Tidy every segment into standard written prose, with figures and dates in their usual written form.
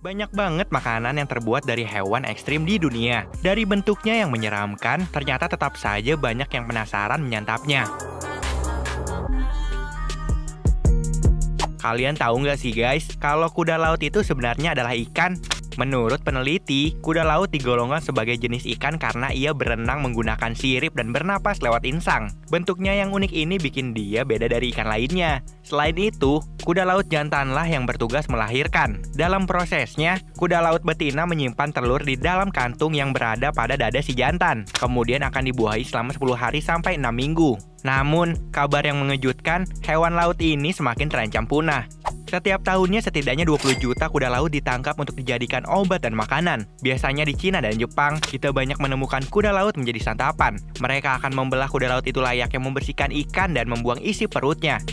Banyak banget makanan yang terbuat dari hewan ekstrim di dunia. Dari bentuknya yang menyeramkan, ternyata tetap saja banyak yang penasaran menyantapnya. Kalian tahu nggak sih guys, kalau kuda laut itu sebenarnya adalah ikan? Menurut peneliti, kuda laut digolongkan sebagai jenis ikan karena ia berenang menggunakan sirip dan bernapas lewat insang. Bentuknya yang unik ini bikin dia beda dari ikan lainnya. Selain itu, kuda laut jantanlah yang bertugas melahirkan. Dalam prosesnya, kuda laut betina menyimpan telur di dalam kantung yang berada pada dada si jantan. Kemudian akan dibuahi selama 10 hari sampai 6 minggu. Namun, kabar yang mengejutkan, hewan laut ini semakin terancam punah. Setiap tahunnya setidaknya 20 juta kuda laut ditangkap untuk dijadikan obat dan makanan. Biasanya di Cina dan Jepang, kita banyak menemukan kuda laut menjadi santapan. Mereka akan membelah kuda laut itu layaknya membersihkan ikan dan membuang isi perutnya.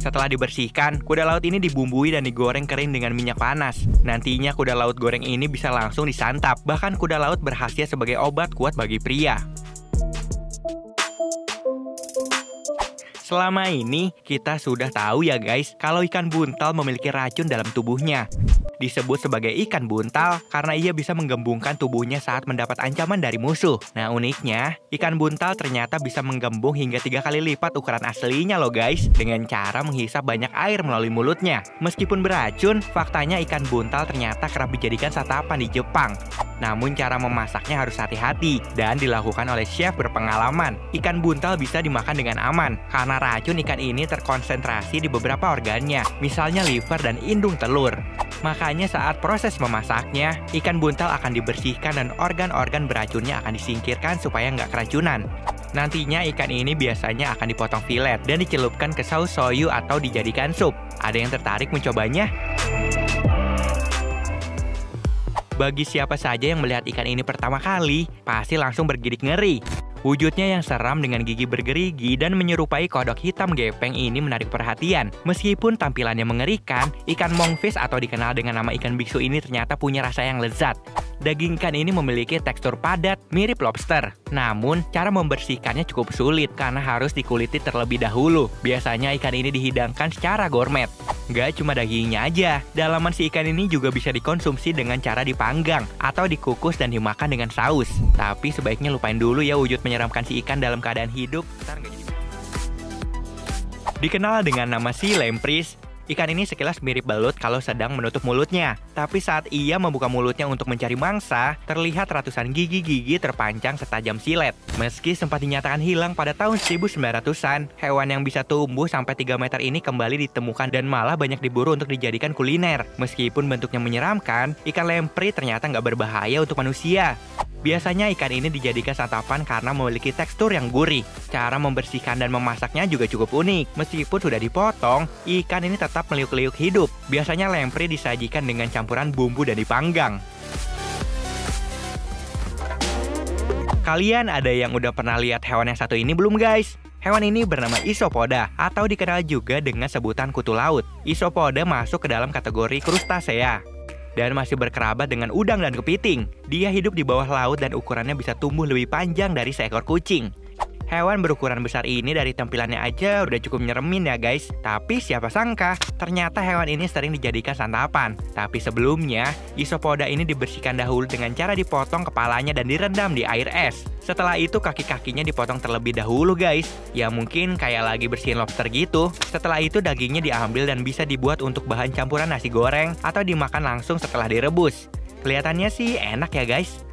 Setelah dibersihkan, kuda laut ini dibumbui dan digoreng kering dengan minyak panas. Nantinya kuda laut goreng ini bisa langsung disantap. Bahkan kuda laut berkhasiat sebagai obat kuat bagi pria. Selama ini, kita sudah tahu ya guys, kalau ikan buntal memiliki racun dalam tubuhnya. Disebut sebagai ikan buntal karena ia bisa menggembungkan tubuhnya saat mendapat ancaman dari musuh. Nah uniknya, ikan buntal ternyata bisa menggembung hingga 3 kali lipat ukuran aslinya loh guys, dengan cara menghisap banyak air melalui mulutnya. Meskipun beracun, faktanya ikan buntal ternyata kerap dijadikan santapan di Jepang. Namun cara memasaknya harus hati-hati dan dilakukan oleh chef berpengalaman. Ikan buntal bisa dimakan dengan aman karena racun ikan ini terkonsentrasi di beberapa organnya, misalnya liver dan indung telur. Makanya saat proses memasaknya, ikan buntal akan dibersihkan dan organ-organ beracunnya akan disingkirkan supaya nggak keracunan. Nantinya ikan ini biasanya akan dipotong filet dan dicelupkan ke saus soyu atau dijadikan sup. Ada yang tertarik mencobanya? Bagi siapa saja yang melihat ikan ini pertama kali, pasti langsung bergidik ngeri. Wujudnya yang seram dengan gigi bergerigi dan menyerupai kodok hitam gepeng ini menarik perhatian. Meskipun tampilannya mengerikan, ikan monkfish atau dikenal dengan nama ikan biksu ini ternyata punya rasa yang lezat. Daging ikan ini memiliki tekstur padat, mirip lobster. Namun, cara membersihkannya cukup sulit karena harus dikuliti terlebih dahulu. Biasanya ikan ini dihidangkan secara gourmet. Gak cuma dagingnya aja, dalaman si ikan ini juga bisa dikonsumsi dengan cara dipanggang atau dikukus dan dimakan dengan saus. Tapi sebaiknya lupain dulu ya wujud menyeramkan si ikan dalam keadaan hidup. Dikenal dengan nama si lampreys, ikan ini sekilas mirip belut kalau sedang menutup mulutnya. Tapi saat ia membuka mulutnya untuk mencari mangsa, terlihat ratusan gigi-gigi terpancang setajam silet. Meski sempat dinyatakan hilang pada tahun 1900-an, hewan yang bisa tumbuh sampai 3 meter ini kembali ditemukan dan malah banyak diburu untuk dijadikan kuliner. Meskipun bentuknya menyeramkan, ikan lamprey ternyata nggak berbahaya untuk manusia. Biasanya ikan ini dijadikan santapan karena memiliki tekstur yang gurih. Cara membersihkan dan memasaknya juga cukup unik. Meskipun sudah dipotong, ikan ini tetap meliuk-liuk hidup. Biasanya lamprey disajikan dengan campuran bumbu dan dipanggang. Kalian ada yang udah pernah lihat hewan yang satu ini belum guys? Hewan ini bernama Isopoda atau dikenal juga dengan sebutan kutu laut. Isopoda masuk ke dalam kategori Crustacea dan masih berkerabat dengan udang dan kepiting. Dia hidup di bawah laut dan ukurannya bisa tumbuh lebih panjang dari seekor kucing. Hewan berukuran besar ini dari tampilannya aja udah cukup nyeremin ya guys. Tapi siapa sangka, ternyata hewan ini sering dijadikan santapan. Tapi sebelumnya, Isopoda ini dibersihkan dahulu dengan cara dipotong kepalanya dan direndam di air es. Setelah itu kaki-kakinya dipotong terlebih dahulu guys. Ya mungkin kayak lagi bersihin lobster gitu. Setelah itu dagingnya diambil dan bisa dibuat untuk bahan campuran nasi goreng atau dimakan langsung setelah direbus. Kelihatannya sih enak ya guys.